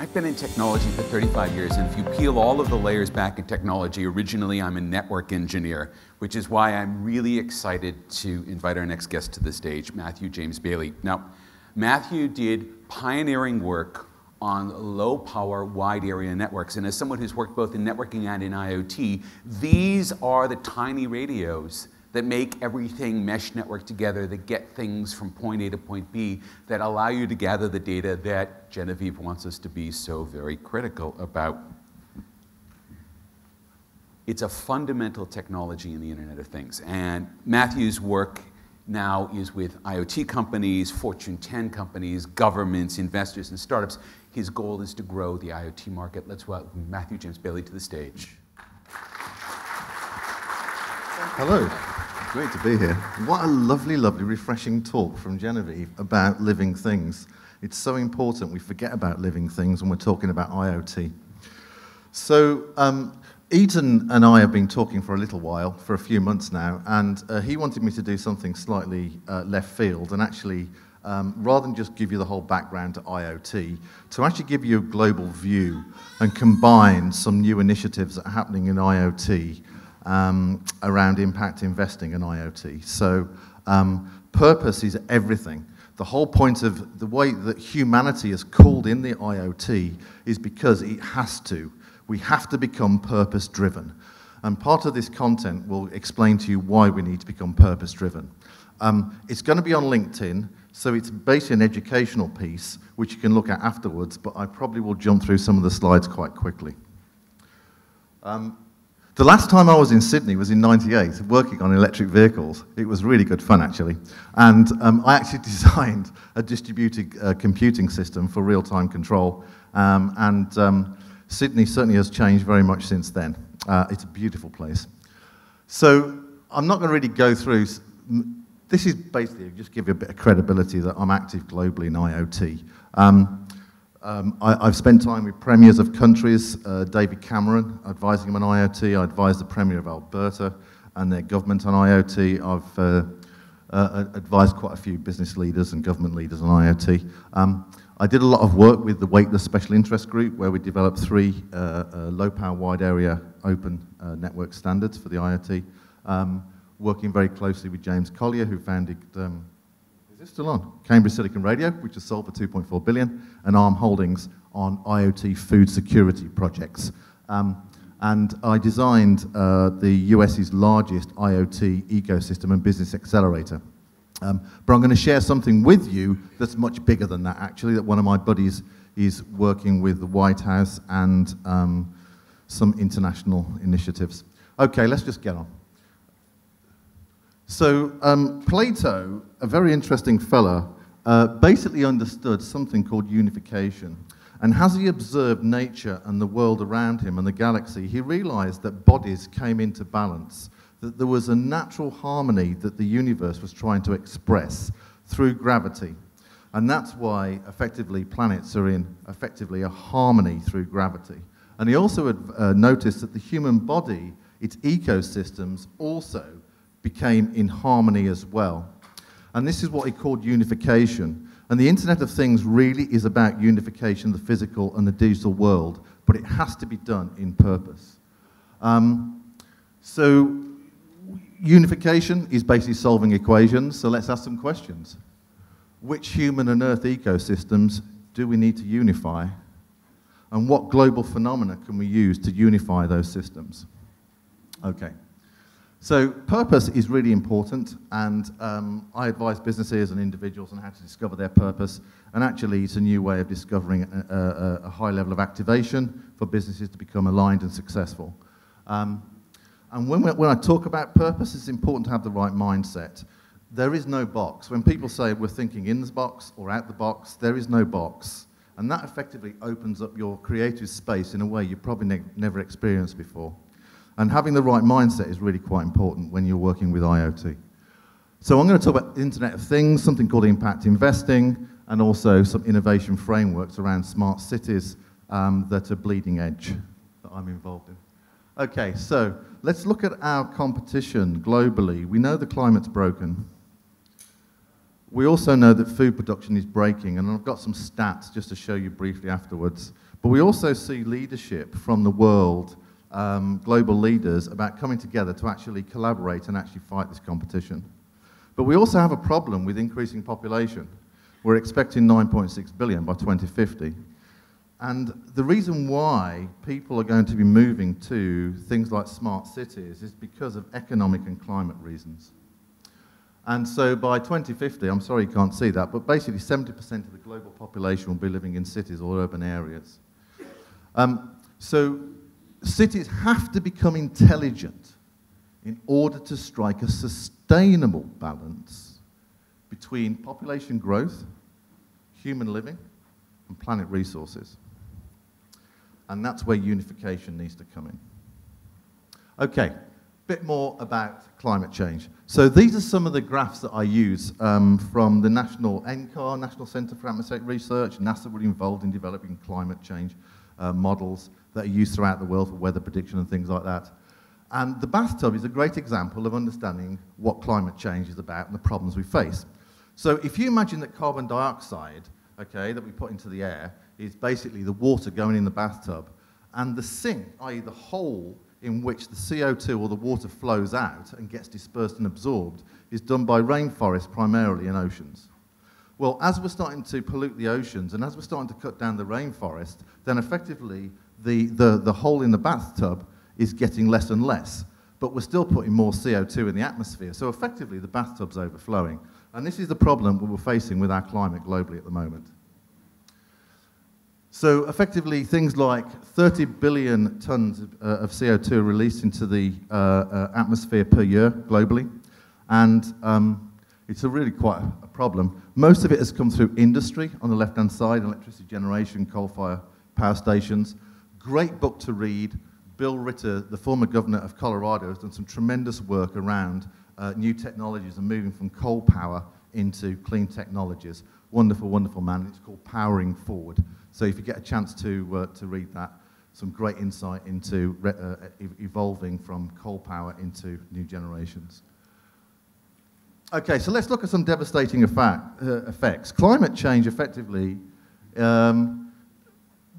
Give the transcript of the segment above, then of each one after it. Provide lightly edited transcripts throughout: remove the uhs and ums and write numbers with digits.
I've been in technology for 35 years, and if you peel all of the layers back in technology, originally I'm a network engineer, which is why I'm really excited to invite our next guest to the stage, Matthew James Bailey. Now, Matthew did pioneering work on low-power, wide-area networks, and as someone who's worked both in networking and in IoT, these are the tiny radios that make everything mesh network together, that get things from point A to point B, that allow you to gather the data that Genevieve wants us to be so very critical about. It's a fundamental technology in the Internet of Things, and Matthew's work now is with IoT companies, Fortune 10 companies, governments, investors, and startups. His goal is to grow the IoT market. Let's welcome Matthew James Bailey to the stage. Hello. Great to be here. What a lovely, lovely, refreshing talk from Genevieve about living things. It's so important we forget about living things when we're talking about IoT. So Eden and I have been talking for a little while, for a few months now, and he wanted me to do something slightly left field, and actually, rather than just give you the whole background to IoT, to actually give you a global view and combine some new initiatives that are happening in IoT around impact investing in IoT. So purpose is everything. The whole point of the way that humanity is called in the IoT is because it has to. We have to become purpose-driven. And part of this content will explain to you why we need to become purpose-driven. It's going to be on LinkedIn, so it's basically an educational piece, which you can look at afterwards, but I probably will jump through some of the slides quite quickly. The last time I was in Sydney was in '98, working on electric vehicles. It was really good fun, actually. And I actually designed a distributed computing system for real-time control. Sydney certainly has changed very much since then. It's a beautiful place. So I'm not going to really go through. This is basically just give you a bit of credibility that I'm active globally in IoT. I've spent time with premiers of countries, David Cameron, advising him on IoT. I advised the Premier of Alberta and their government on IoT. I've advised quite a few business leaders and government leaders on IoT. I did a lot of work with the Weightless Special Interest Group, where we developed 3 low-power, wide-area open network standards for the IoT, working very closely with James Collier, who founded is it still on? Cambridge Silicon Radio, which has sold for $2.4 billion, and ARM Holdings on IoT food security projects. And I designed the US's largest IoT ecosystem and business accelerator. But I'm going to share something with you that's much bigger than that, actually, that one of my buddies is working with the White House and some international initiatives. Okay, let's just get on. So Plato, a very interesting fella, basically understood something called unification. And as he observed nature and the world around him and the galaxy, he realized that bodies came into balance, that there was a natural harmony that the universe was trying to express through gravity. And that's why, effectively, planets are in, effectively, a harmony through gravity. And he also had noticed that the human body, its ecosystems, also became in harmony as well. And this is what he called unification. And the Internet of Things really is about unification of the physical and the digital world, but it has to be done in purpose. So unification is basically solving equations, so let's ask some questions. Which human and Earth ecosystems do we need to unify? And what global phenomena can we use to unify those systems? Okay. So purpose is really important, and I advise businesses and individuals on how to discover their purpose, and actually it's a new way of discovering a high level of activation for businesses to become aligned and successful. And when I talk about purpose, it's important to have the right mindset. There is no box. When people say we're thinking in the box or out the box, there is no box. And that effectively opens up your creative space in a way you've probably never experienced before. And having the right mindset is really quite important when you're working with IoT. So I'm going to talk about Internet of Things, something called impact investing, and also some innovation frameworks around smart cities that are bleeding edge that I'm involved in. Okay, so let's look at our competition globally. We know the climate's broken. We also know that food production is breaking, and I've got some stats just to show you briefly afterwards. But we also see leadership from the world, global leaders, about coming together to actually collaborate and actually fight this competition. But we also have a problem with increasing population. We're expecting 9.6 billion by 2050. And the reason why people are going to be moving to things like smart cities is because of economic and climate reasons. And so by 2050, I'm sorry you can't see that, but basically 70% of the global population will be living in cities or urban areas. So cities have to become intelligent in order to strike a sustainable balance between population growth, human living, and planet resources. And that's where unification needs to come in. Okay. Bit more about climate change. So these are some of the graphs that I use from the National NCAR, National Centre for Atmospheric Research. NASA were involved in developing climate change models that are used throughout the world for weather prediction and things like that. And the bathtub is a great example of understanding what climate change is about and the problems we face. So if you imagine that carbon dioxide, okay, that we put into the air is basically the water going in the bathtub, and the sink, i.e. the hole in which the CO2 or the water flows out and gets dispersed and absorbed is done by rainforests primarily and oceans. Well, as we're starting to pollute the oceans and as we're starting to cut down the rainforest, then effectively the hole in the bathtub is getting less and less, but we're still putting more CO2 in the atmosphere. So effectively the bathtub's overflowing. And this is the problem we're facing with our climate globally at the moment. So effectively, things like 30 billion tons of CO2 are released into the atmosphere per year globally, and it's really quite a problem. Most of it has come through industry on the left-hand side, electricity generation, coal-fired power stations. Great book to read. Bill Ritter, the former governor of Colorado, has done some tremendous work around new technologies and moving from coal power into clean technologies. Wonderful, wonderful man. It's called Powering Forward. So if you get a chance to read that, some great insight into evolving from coal power into new generations. Okay, so let's look at some devastating effects. Climate change effectively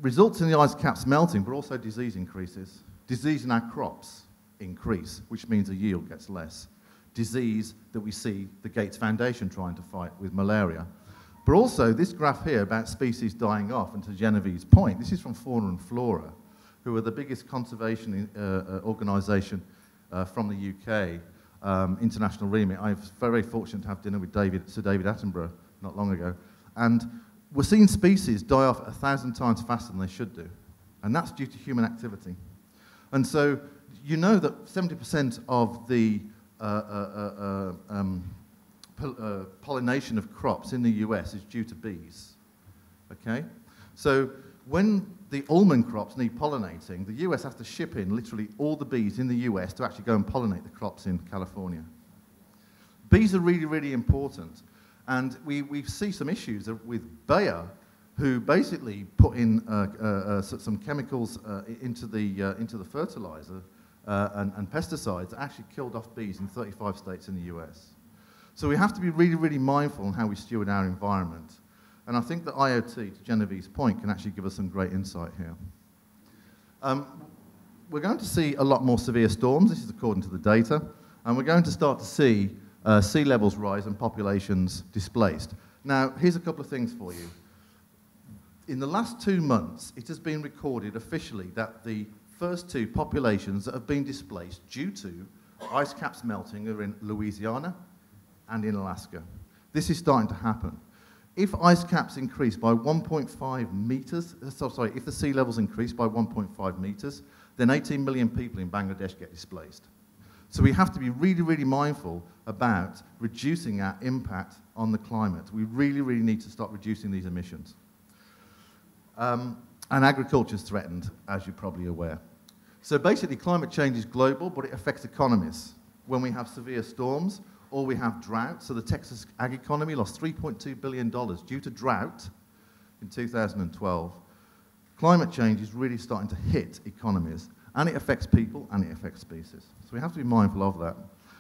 results in the ice caps melting, but also disease increases. Disease in our crops increase, which means the yield gets less. Disease that we see the Gates Foundation trying to fight with malaria. But also, this graph here about species dying off, and to Genevieve's point, this is from Fauna and Flora, who are the biggest conservation organisation from the UK, international remit. I was very fortunate to have dinner with Sir David Attenborough not long ago. And we're seeing species die off 1,000 times faster than they should do. And that's due to human activity. And so, you know that 70% of the pollination of crops in the US is due to bees, okay? So when the almond crops need pollinating, the US has to ship in literally all the bees in the US to actually go and pollinate the crops in California. Bees are really, really important. And we see some issues with Bayer, who basically put in some chemicals into the fertilizer and pesticides that actually killed off bees in 35 states in the US. So we have to be really, really mindful in how we steward our environment. And I think that IoT, to Genevieve's point, can actually give us some great insight here. We're going to see a lot more severe storms. This is according to the data. And we're going to start to see sea levels rise and populations displaced. Now, here's a couple of things for you. In the last 2 months, it has been recorded officially that the first two populations that have been displaced due to ice caps melting are in Louisiana and in Alaska. This is starting to happen. If ice caps increase by 1.5 meters, if the sea levels increase by 1.5 meters, then 18 million people in Bangladesh get displaced. So we have to be really, really mindful about reducing our impact on the climate. We really, really need to start reducing these emissions. And agriculture is threatened, as you're probably aware. So basically, climate change is global, but it affects economies. When we have severe storms, or we have drought, so the Texas ag economy lost $3.2 billion due to drought in 2012. Climate change is really starting to hit economies, and it affects people, and it affects species. So we have to be mindful of that.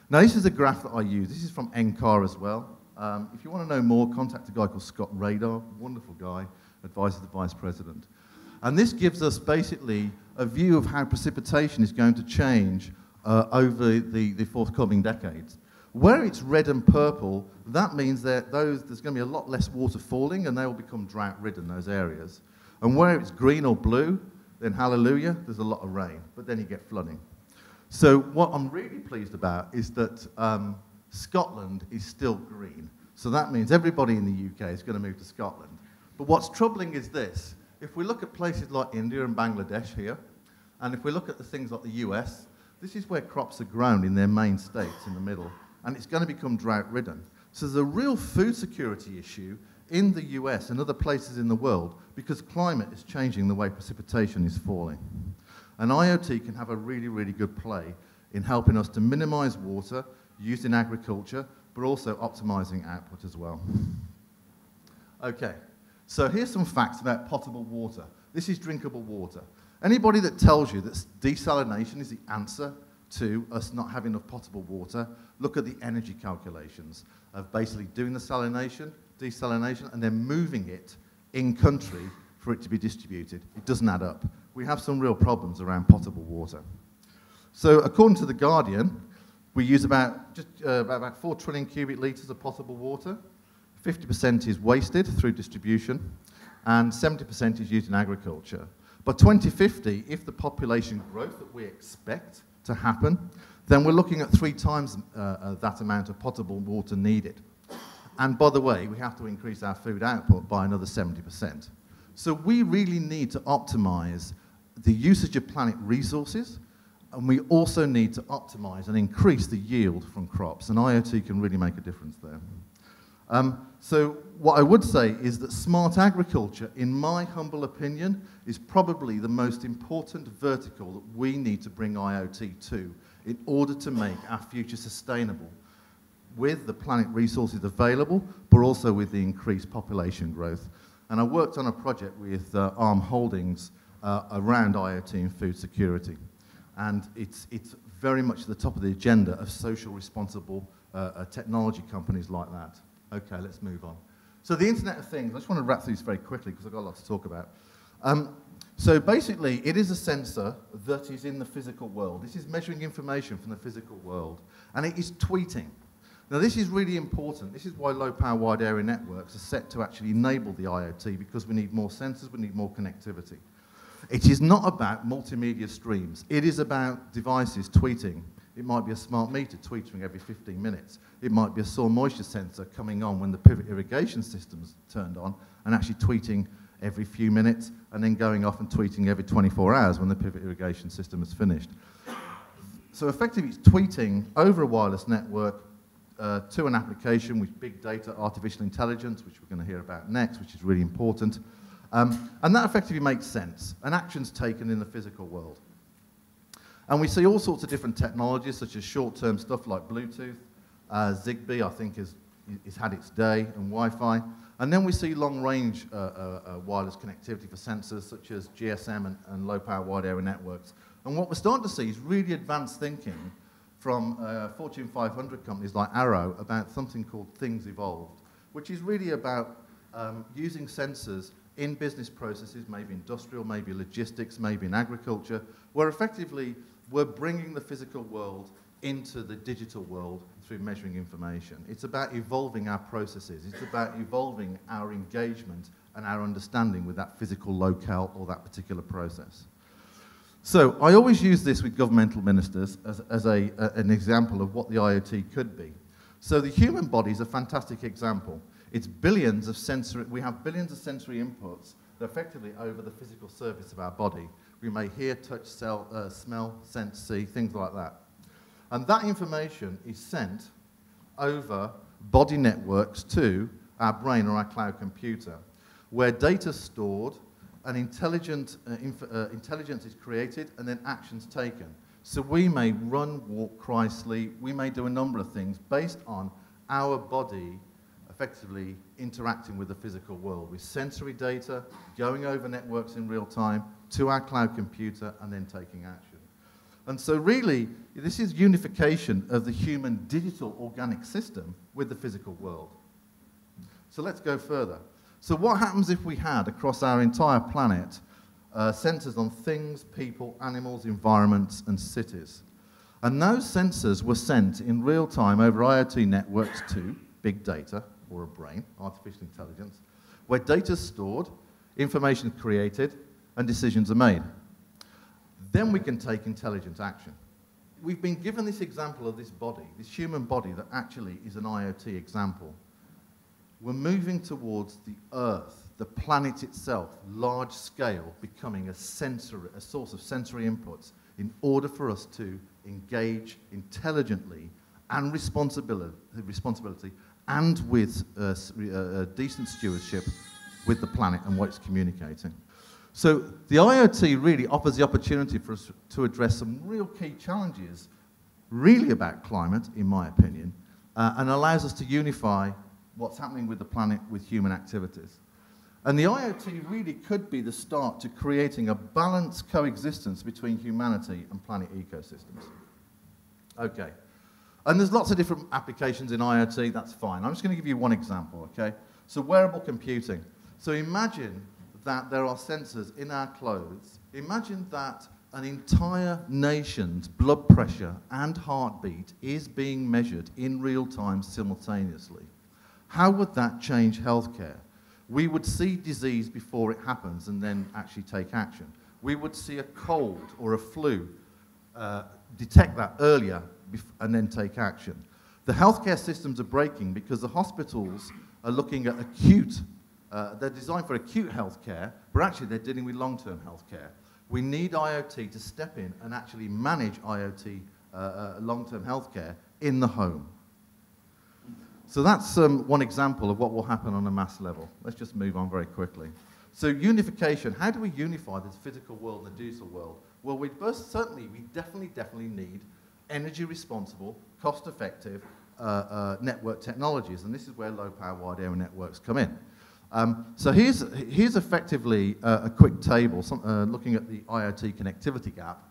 Now, this is a graph that I use. This is from NCAR as well. If you want to know more, contact a guy called Scott Radar, wonderful guy, advises the Vice President. And this gives us basically a view of how precipitation is going to change over the forthcoming decades. Where it's red and purple, that means that there's going to be a lot less water falling and they will become drought-ridden, those areas. And where it's green or blue, then hallelujah, there's a lot of rain, but then you get flooding. So what I'm really pleased about is that Scotland is still green. So that means everybody in the UK is going to move to Scotland. But what's troubling is this. If we look at places like India and Bangladesh here, and if we look at the things like the US, this is where crops are grown in their main states in the middle, and it's going to become drought-ridden. So there's a real food security issue in the US and other places in the world because climate is changing the way precipitation is falling. And IoT can have a really, really good play in helping us to minimize water used in agriculture, but also optimizing output as well. Okay, so here's some facts about potable water. This is drinkable water. Anybody that tells you that desalination is the answer to us not having enough potable water, look at the energy calculations of basically doing the desalination, and then moving it in country for it to be distributed. It doesn't add up. We have some real problems around potable water. So according to The Guardian, we use about 4 trillion cubic litres of potable water. 50% is wasted through distribution, and 70% is used in agriculture. By 2050, if the population growth that we expect to happen, then we're looking at 3 times that amount of potable water needed. And by the way, we have to increase our food output by another 70%. So we really need to optimize the usage of planet resources, and we also need to optimize and increase the yield from crops, and IoT can really make a difference there. So what I would say is that smart agriculture, in my humble opinion, is probably the most important vertical that we need to bring IoT to in order to make our future sustainable with the planet resources available, but also with the increased population growth. And I worked on a project with Arm Holdings around IoT and food security. And it's very much at the top of the agenda of social responsible technology companies like that. Okay, let's move on. So the Internet of Things, I just want to wrap through this very quickly because I've got a lot to talk about. So basically, it is a sensor that is in the physical world. This is measuring information from the physical world, and it is tweeting. Now, this is really important. This is why low-power wide area networks are set to actually enable the IoT, because we need more sensors, we need more connectivity. It is not about multimedia streams. It is about devices tweeting. It might be a smart meter tweeting every 15 minutes. It might be a soil moisture sensor coming on when the pivot irrigation system's turned on and actually tweeting every few minutes and then going off and tweeting every 24 hours when the pivot irrigation system is finished. So effectively it's tweeting over a wireless network to an application with big data, artificial intelligence, which we're going to hear about next, which is really important. And that effectively makes sense, and action's taken in the physical world. And we see all sorts of different technologies, such as short-term stuff like Bluetooth, Zigbee, I think, has had its day, and Wi-Fi. And then we see long-range wireless connectivity for sensors, such as GSM and low-power wide area networks. And what we're starting to see is really advanced thinking from Fortune 500 companies like Arrow about something called Things Evolved, which is really about using sensors in business processes, maybe industrial, maybe logistics, maybe in agriculture, where effectively we're bringing the physical world into the digital world through measuring information. It's about evolving our processes. It's about evolving our engagement and our understanding with that physical locale or that particular process. So I always use this with governmental ministers as an example of what the IoT could be. So the human body is a fantastic example. It's billions of sensory, we have billions of sensory inputs that effectively over the physical surface of our body. We may hear, touch, smell, sense, see, things like that. And that information is sent over body networks to our brain or our cloud computer, where data is stored and intelligence is created and then actions taken. So we may run, walk, cry, sleep, we may do a number of things based on our body effectively interacting with the physical world, with sensory data, going over networks in real time, to our cloud computer, and then taking action. And so really, this is unification of the human digital organic system with the physical world. So let's go further. So what happens if we had, across our entire planet, sensors on things, people, animals, environments, and cities? And those sensors were sent in real time over IoT networks to big data, or a brain, artificial intelligence, where data is stored, information is created, and decisions are made. Then we can take intelligent action. We've been given this example of this body, this human body that actually is an IoT example. We're moving towards the Earth, the planet itself, large scale, becoming a source of sensory inputs in order for us to engage intelligently and responsibility and with decent stewardship with the planet and what it's communicating. So the IoT really offers the opportunity for us to address some real key challenges, really about climate, in my opinion, and allows us to unify what's happening with the planet with human activities. And the IoT really could be the start to creating a balanced coexistence between humanity and planet ecosystems. Okay. And there's lots of different applications in IoT, that's fine. I'm just going to give you one example, okay? So wearable computing. So imagine that there are sensors in our clothes. Imagine that an entire nation's blood pressure and heartbeat is being measured in real time simultaneously. How would that change healthcare? We would see disease before it happens and then actually take action. We would see a cold or a flu, detect that earlier and then take action. The healthcare systems are breaking because the hospitals are looking at acute, they're designed for acute healthcare, but actually they're dealing with long-term healthcare. We need IoT to step in and actually manage IoT long-term healthcare in the home. So that's one example of what will happen on a mass level. Let's just move on very quickly. So unification, how do we unify this physical world and the digital world? Well, we definitely need energy responsible, cost effective network technologies, and this is where low power wide area networks come in. So here's effectively a quick table looking at the IoT connectivity gap.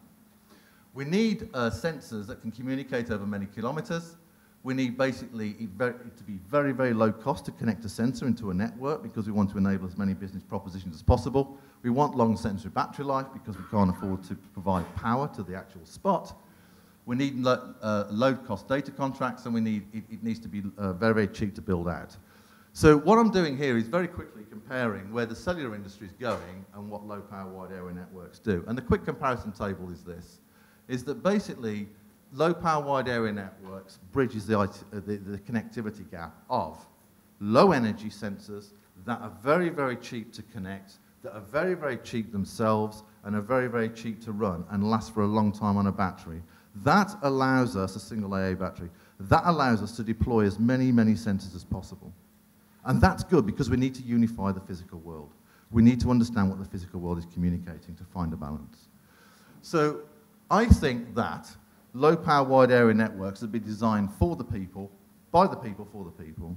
We need sensors that can communicate over many kilometers. We need basically to be very, very low cost to connect a sensor into a network because we want to enable as many business propositions as possible. We want long sensory battery life because we can't afford to provide power to the actual spot. We need low cost data contracts, and it needs to be very, very cheap to build out. So what I'm doing here is very quickly comparing where the cellular industry is going and what low power wide area networks do. And the quick comparison table is this, is that basically low power wide area networks bridges the connectivity gap of low energy sensors that are very, very cheap to connect, that are very, very cheap themselves, and are very, very cheap to run and last for a long time on a battery. That allows us, a single AA battery, that allows us to deploy as many, many sensors as possible. And that's good because we need to unify the physical world. We need to understand what the physical world is communicating to find a balance. So I think that low power wide area networks have been designed for the people, by the people, for the people,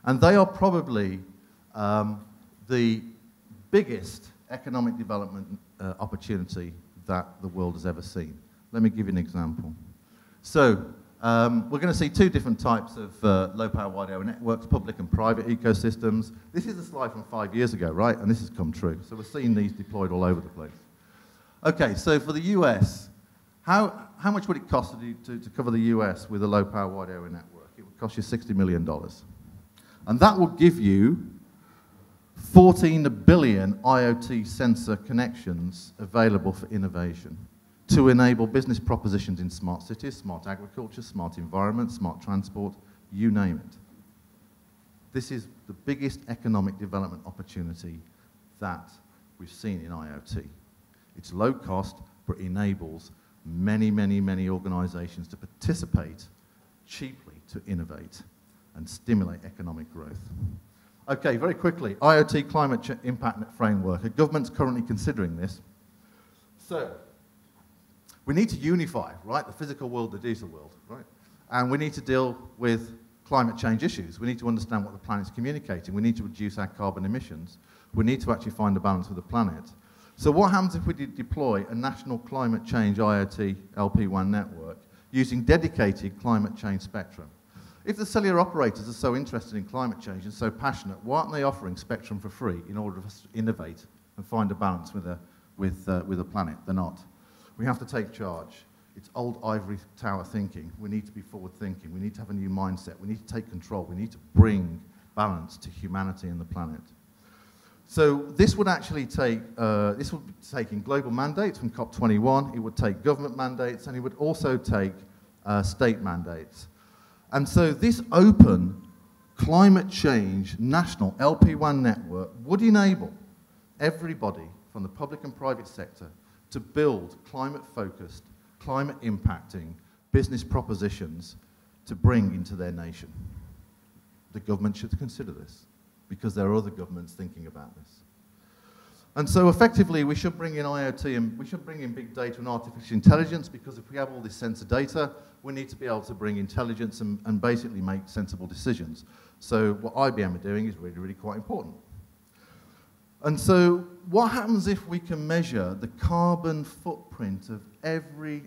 and they are probably the biggest economic development opportunity that the world has ever seen. Let me give you an example. So we're going to see two different types of low power wide area networks, public and private ecosystems. This is a slide from 5 years ago, right? And this has come true. So we're seeing these deployed all over the place. Okay, so for the US, how much would it cost to cover the US with a low power wide area network? It would cost you $60 million. And that will give you 14 billion IoT sensor connections available for innovation to enable business propositions in smart cities, smart agriculture, smart environment, smart transport, you name it. This is the biggest economic development opportunity that we've seen in IoT. It's low cost, but enables many, many, many organizations to participate cheaply to innovate and stimulate economic growth. Okay, very quickly, IoT climate impact framework. A government's currently considering this. So, we need to unify, right, the physical world, the digital world, right? And we need to deal with climate change issues. We need to understand what the planet's communicating. We need to reduce our carbon emissions. We need to actually find a balance with the planet. So what happens if we deploy a national climate change IoT LP1 network using dedicated climate change spectrum? If the cellular operators are so interested in climate change and so passionate, why aren't they offering spectrum for free in order for us to innovate and find a balance with the planet? They're not. We have to take charge. It's old ivory tower thinking. We need to be forward thinking. We need to have a new mindset. We need to take control. We need to bring balance to humanity and the planet. So this would actually take, this would be taking global mandates from COP21, it would take government mandates, and it would also take state mandates. And so this open climate change national LP1 network would enable everybody from the public and private sector to build climate-focused, climate-impacting business propositions to bring into their nation. The government should consider this, because there are other governments thinking about this. And so effectively, we should bring in IoT and we should bring in big data and artificial intelligence, because if we have all this sensor data, we need to be able to bring intelligence and basically make sensible decisions. So what IBM are doing is really, really quite important. And so what happens if we can measure the carbon footprint of every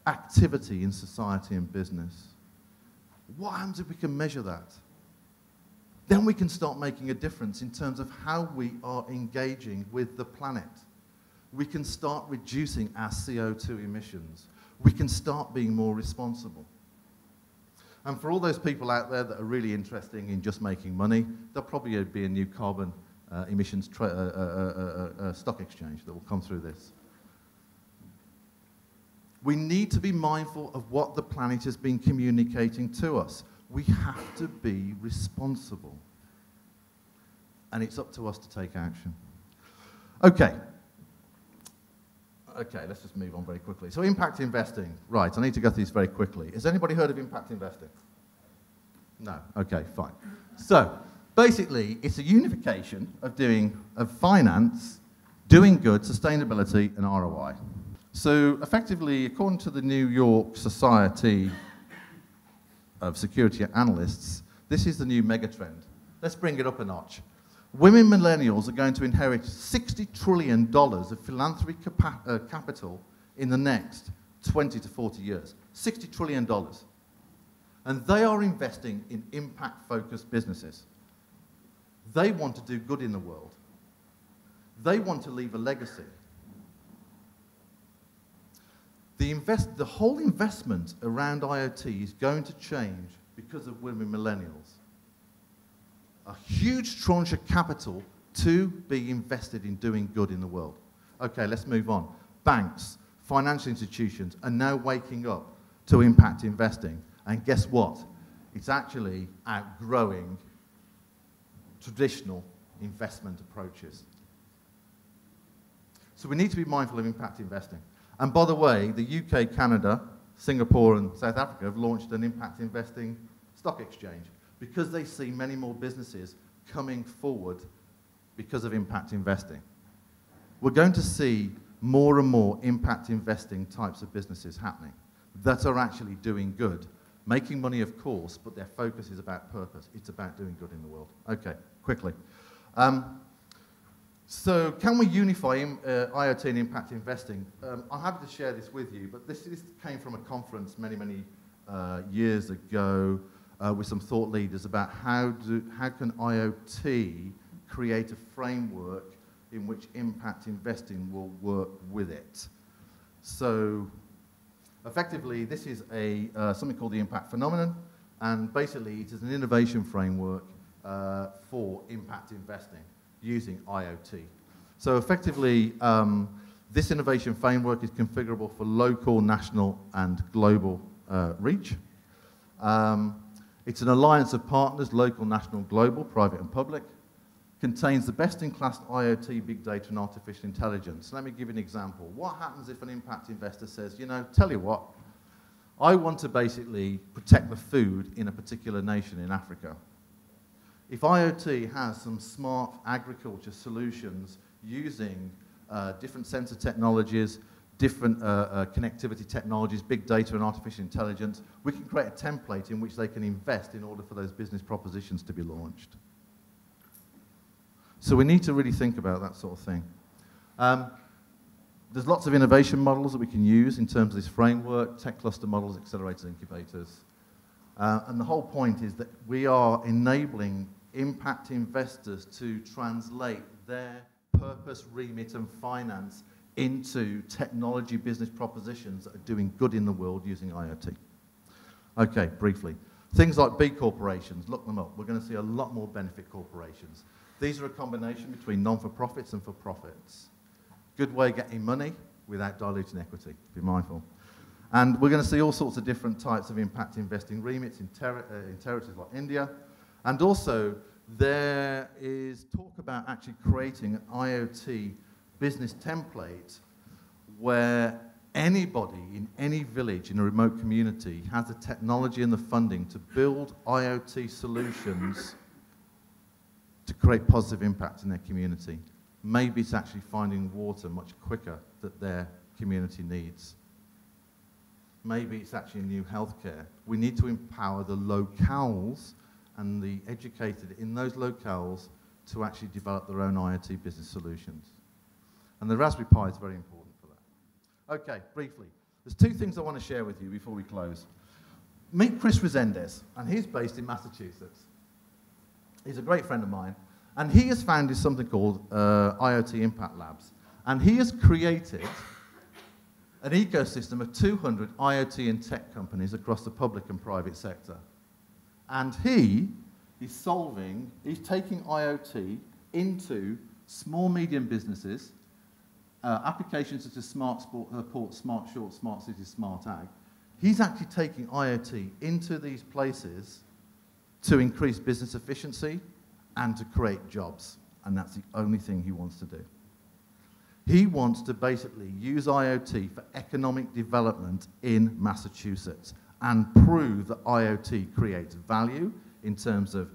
activity in society and business? What happens if we can measure that? Then we can start making a difference in terms of how we are engaging with the planet. We can start reducing our CO2 emissions. We can start being more responsible. And for all those people out there that are really interested in just making money, there'll probably be a new carbon emissions stock exchange that will come through this. We need to be mindful of what the planet has been communicating to us. We have to be responsible. And it's up to us to take action. Okay. Okay, let's just move on very quickly. So impact investing. Right, I need to go through this very quickly. Has anybody heard of impact investing? No. Okay, fine. So basically, it's a unification of finance, doing good, sustainability, and ROI. So effectively, according to the New York Society of Security Analysts, this is the new megatrend. Let's bring it up a notch. Women millennials are going to inherit $60 trillion of philanthropic capital in the next 20 to 40 years. $60 trillion. And they are investing in impact-focused businesses. They want to do good in the world. They want to leave a legacy. The whole investment around IoT is going to change because of women millennials. A huge tranche of capital to be invested in doing good in the world. Okay, let's move on. Banks, financial institutions are now waking up to impact investing. And guess what? It's actually outgrowing traditional investment approaches. So we need to be mindful of impact investing. And by the way, the UK, Canada, Singapore, and South Africa have launched an impact investing stock exchange because they see many more businesses coming forward because of impact investing. We're going to see more and more impact investing types of businesses happening that are actually doing good, making money, of course, but their focus is about purpose. It's about doing good in the world. Okay, quickly. So can we unify IoT and impact investing? I'm happy to share this with you, but this came from a conference many, many years ago with some thought leaders about how can IoT create a framework in which impact investing will work with it. So effectively, this is something called the impact phenomenon, and basically it is an innovation framework for impact investing using IoT. So effectively, this innovation framework is configurable for local, national, and global reach. It's an alliance of partners, local, national, global, private and public. Contains the best-in-class IoT, big data, and artificial intelligence. Let me give you an example. What happens if an impact investor says, you know, tell you what, I want to basically protect the food in a particular nation in Africa. If IoT has some smart agriculture solutions using different sensor technologies, different connectivity technologies, big data and artificial intelligence, we can create a template in which they can invest in order for those business propositions to be launched. So we need to really think about that sort of thing. There's lots of innovation models that we can use in terms of this framework, tech cluster models, accelerators, incubators. And the whole point is that we are enabling impact investors to translate their purpose, remit, and finance into technology business propositions that are doing good in the world using IoT. Okay, briefly. Things like B corporations, look them up. We're going to see a lot more benefit corporations. These are a combination between non-for-profits and for-profits. Good way of getting money without diluting equity. Be mindful. And we're going to see all sorts of different types of impact investing remits in territories like India. And also, there is talk about actually creating an IoT business template where anybody in any village in a remote community has the technology and the funding to build IoT solutions to create positive impact in their community. Maybe it's actually finding water much quicker that their community needs. Maybe it's actually new healthcare. We need to empower the locales and the educated in those locales to actually develop their own IoT business solutions. And the Raspberry Pi is very important for that. Okay, briefly. There's two things I want to share with you before we close. Meet Chris Resendez, and he's based in Massachusetts. He's a great friend of mine, and he has founded something called IoT Impact Labs. And he has created an ecosystem of 200 IoT and tech companies across the public and private sector. And he is taking IoT into small, medium businesses, applications such as smart port, smart short, smart cities, smart ag. He's actually taking IoT into these places to increase business efficiency and to create jobs. And that's the only thing he wants to do. He wants to basically use IoT for economic development in Massachusetts and prove that IoT creates value in terms of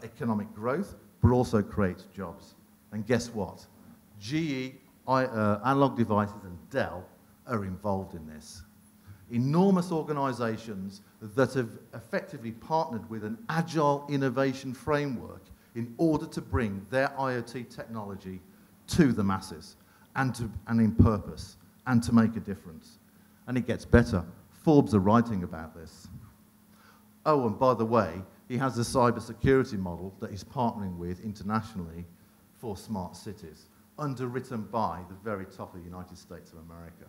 economic growth, but also creates jobs. And guess what? GE, Analog Devices, and Dell are involved in this. Enormous organizations that have effectively partnered with an agile innovation framework in order to bring their IoT technology to the masses and in purpose and to make a difference. And it gets better. Forbes are writing about this. Oh, and by the way, he has a cybersecurity model that he's partnering with internationally for smart cities, underwritten by the very top of the United States of America.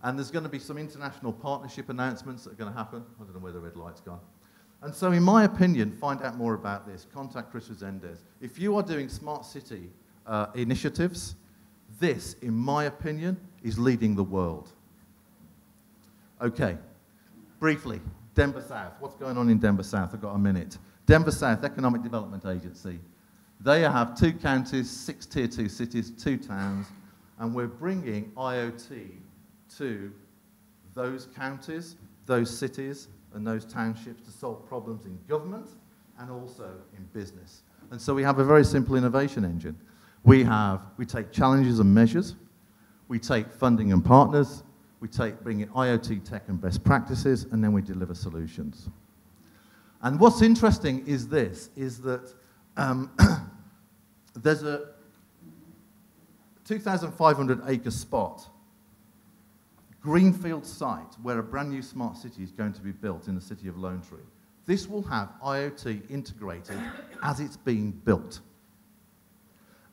And there's going to be some international partnership announcements that are going to happen. I don't know where the red light's gone. And so, in my opinion, find out more about this. Contact Chris Resendez. If you are doing smart city initiatives, this, in my opinion, is leading the world. Okay, briefly, Denver South. What's going on in Denver South? I've got a minute. Denver South Economic Development Agency. They have 2 counties, 6 tier 2 cities, 2 towns, and we're bringing IoT to those counties, those cities, and those townships to solve problems in government and also in business. And so we have a very simple innovation engine. We take challenges and measures, we take funding and partners, we bring in IoT tech and best practices, and then we deliver solutions. And what's interesting is that there's a 2,500 acre spot, greenfield site, where a brand new smart city is going to be built in the city of Lone Tree. This will have IoT integrated as it's being built.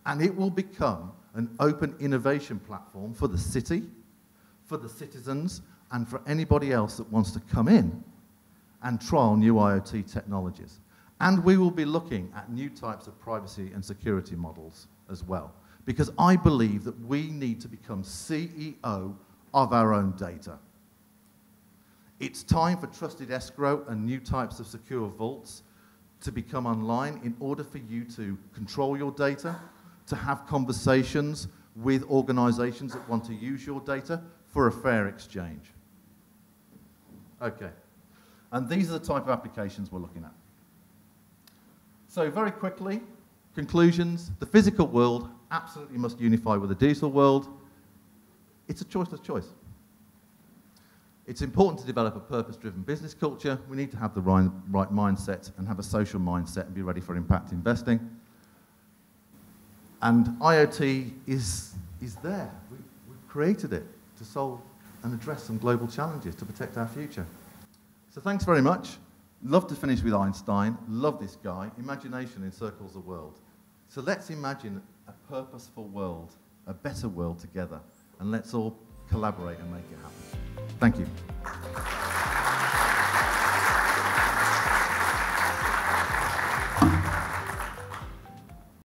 And it will become an open innovation platform for the city, for the citizens, and for anybody else that wants to come in and trial new IoT technologies. And we will be looking at new types of privacy and security models as well. Because I believe that we need to become CEO of our own data. It's time for trusted escrow and new types of secure vaults to become online in order for you to control your data, to have conversations with organizations that want to use your data for a fair exchange. Okay, and these are the type of applications we're looking at. So very quickly, conclusions. The physical world absolutely must unify with the digital world. It's a choiceless choice. It's important to develop a purpose-driven business culture. We need to have the right mindset and have a social mindset and be ready for impact investing. And IoT is there. We've created it to solve and address some global challenges to protect our future. So So thanks very much. Love to finish with Einstein. Love this guy. Imagination encircles the world. So let's imagine a purposeful world, a better world together, and let's all collaborate and make it happen. Thank you.